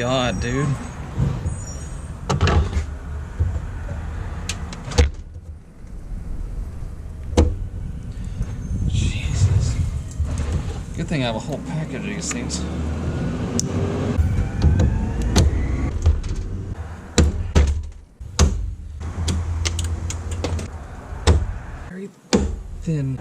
god, dude. Jesus. Good thing I have a whole package of these things. Very thin.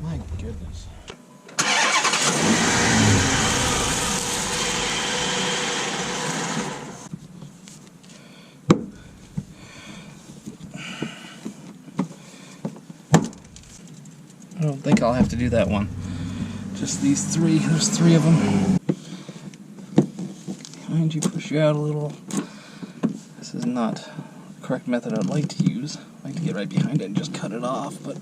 My goodness. I don't think I'll have to do that one. Just these three. There's three of them. Behind you, push you out a little. This is not the correct method I'd like to use. I like to get right behind it and just cut it off, but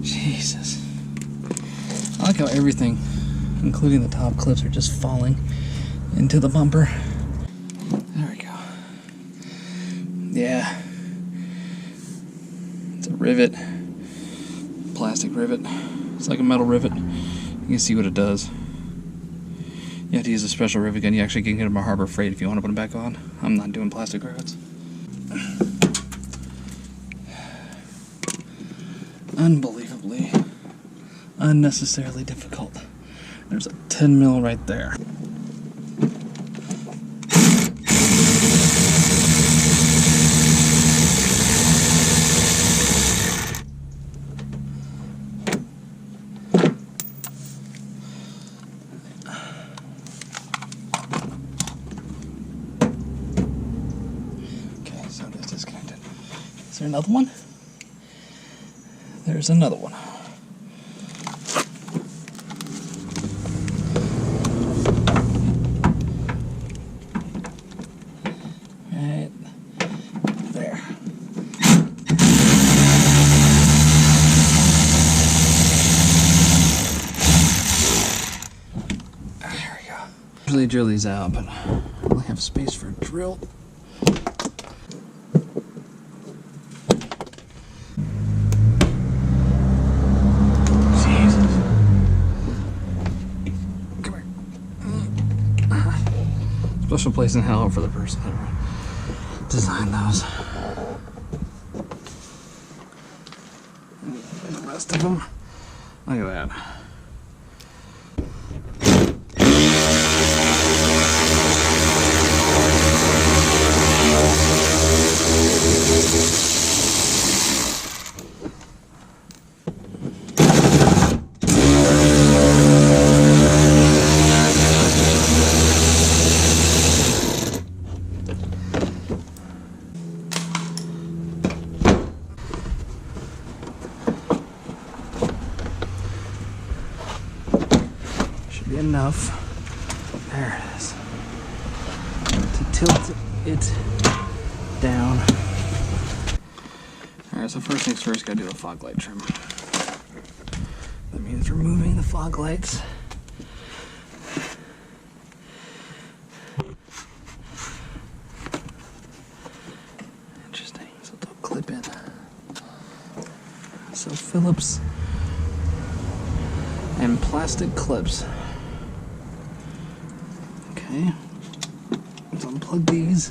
Jesus. I like how everything, including the top clips, are just falling into the bumper. There we go. Yeah. It's a rivet. Plastic rivet. It's like a metal rivet. You can see what it does. You have to use a special rivet gun. You actually can get them at Harbor Freight if you want to put them back on. I'm not doing plastic rivets. Unbelievably, unnecessarily difficult. There's a 10 mil right there. Okay, so that's disconnected. Is there another one? There's another one. Right there. There we go. Usually drill these out, but I only have space for a drill. Special place in hell for the person that designed those. And the rest of them, look at that. Enough, there it is, to tilt it down. Alright, so first things first, gotta do a fog light trim. That means removing the fog lights. Interesting, so they'll clip in. So Phillips and plastic clips. Okay, let's unplug these.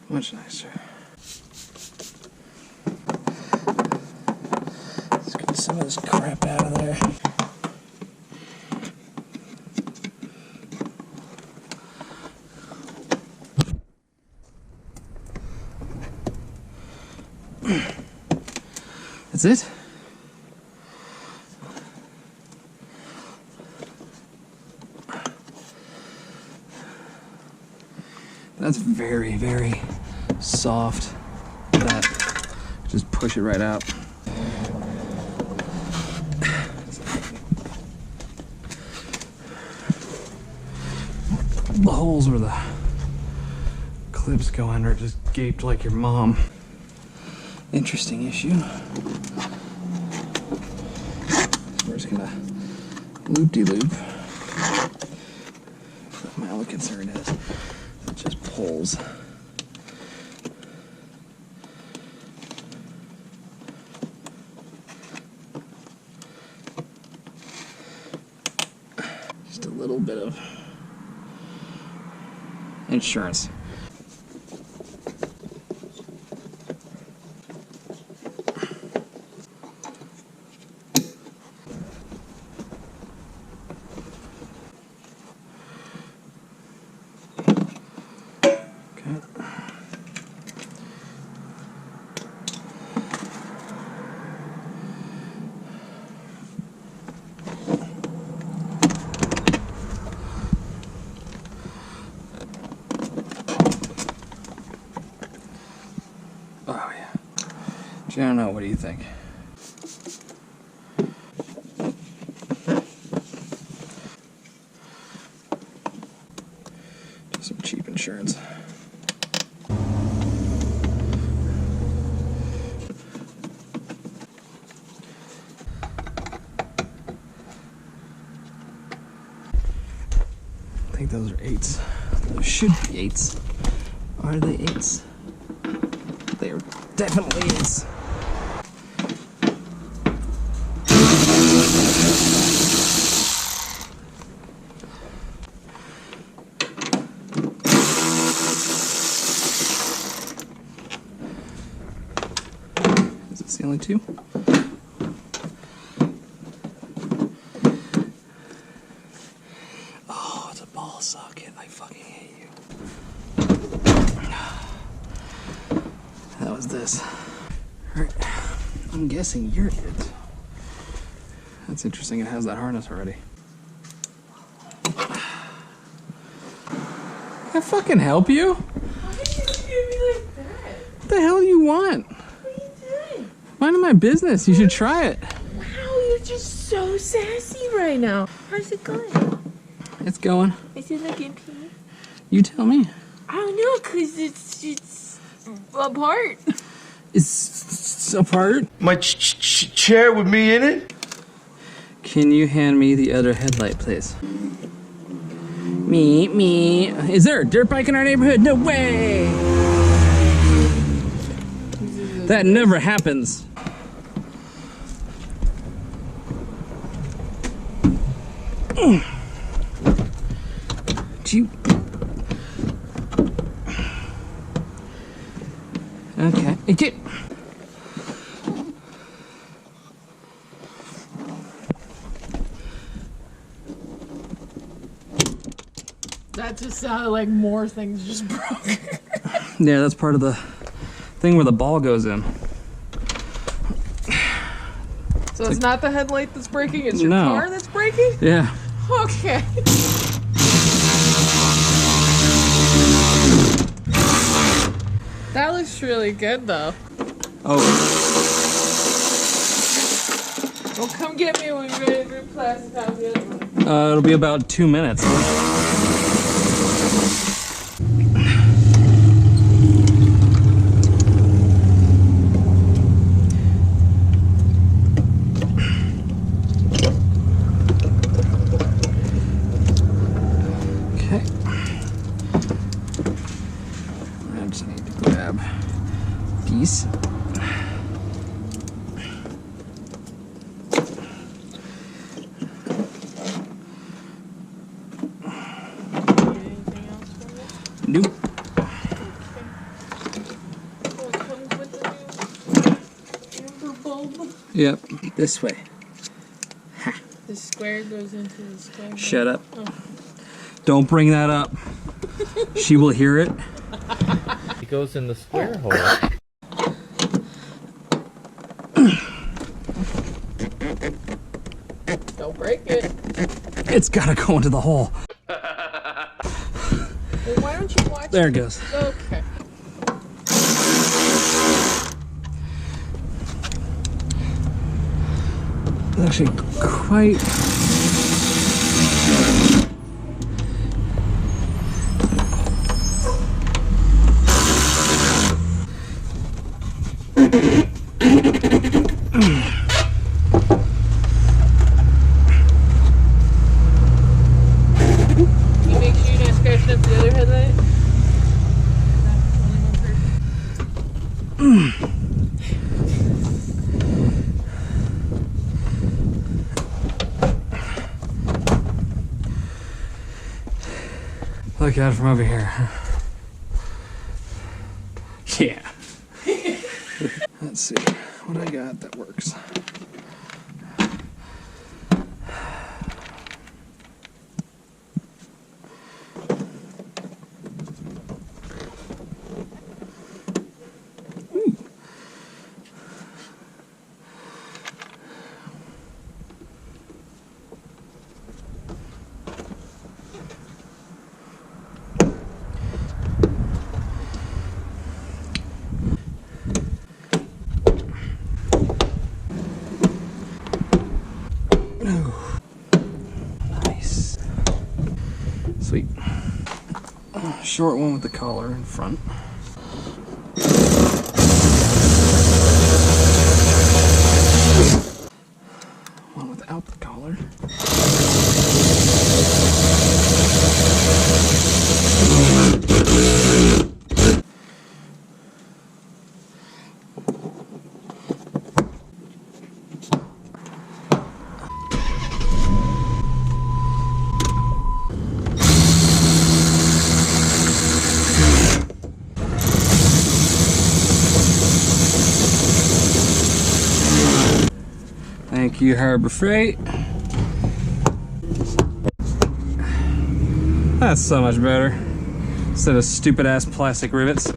Much nicer. Let's get some of this crap out of there. That's it? That's very, very soft. That just push it right out. the holes where the clips go in are just gaped like your mom. Interesting issue. We're just gonna loop-de-loop. My only concern is it just pulls. Just a little bit of insurance. Oh yeah. Gianno, what do you think? Just some cheap insurance. I think those are 8s. Those should be 8s. Are they 8s? They are definitely 8s. Is it the only 2? Oh, it's a ball socket. I fucking hate you. That was this. Alright, I'm guessing you're it. That's interesting, it has that harness already. Can I fucking help you? Why did you do me like that? What the hell do you want? What are you doing? Minding my business, you should try it. Wow, you're just so sassy right now. How's it going? It's going. Is it looking pink? You tell me. I don't know, cause it's apart. It's apart. My chair with me in it? Can you hand me the other headlight, please? Me. Is there a dirt bike in our neighborhood? No way! That never happens. Okay. Get. That just sounded like more things just broke. Yeah, that's part of the thing where the ball goes in. So it's not the headlight that's breaking, it's your No. car that's breaking? Yeah. Okay. That looks really good though. Oh. Well, come get me when you're ready to replace the other one. It'll be about 2 minutes. Okay. I just need to grab these. Anything else from it? Nope. Oh, it comes with the new amber bulb. Yep. This way. The square goes into the square. Shut up. Oh. Don't bring that up. She will hear it. It goes in the square hole. Don't break it. It's gotta go into the hole. Well, why don't you watch There it goes. Okay. It's actually quite Look at it from over here. Yeah. Let's see what I got that works. Nice. Sweet. Short one with the collar in front. One without the collar. Thank you, Harbor Freight. That's so much better. Instead of stupid ass plastic rivets.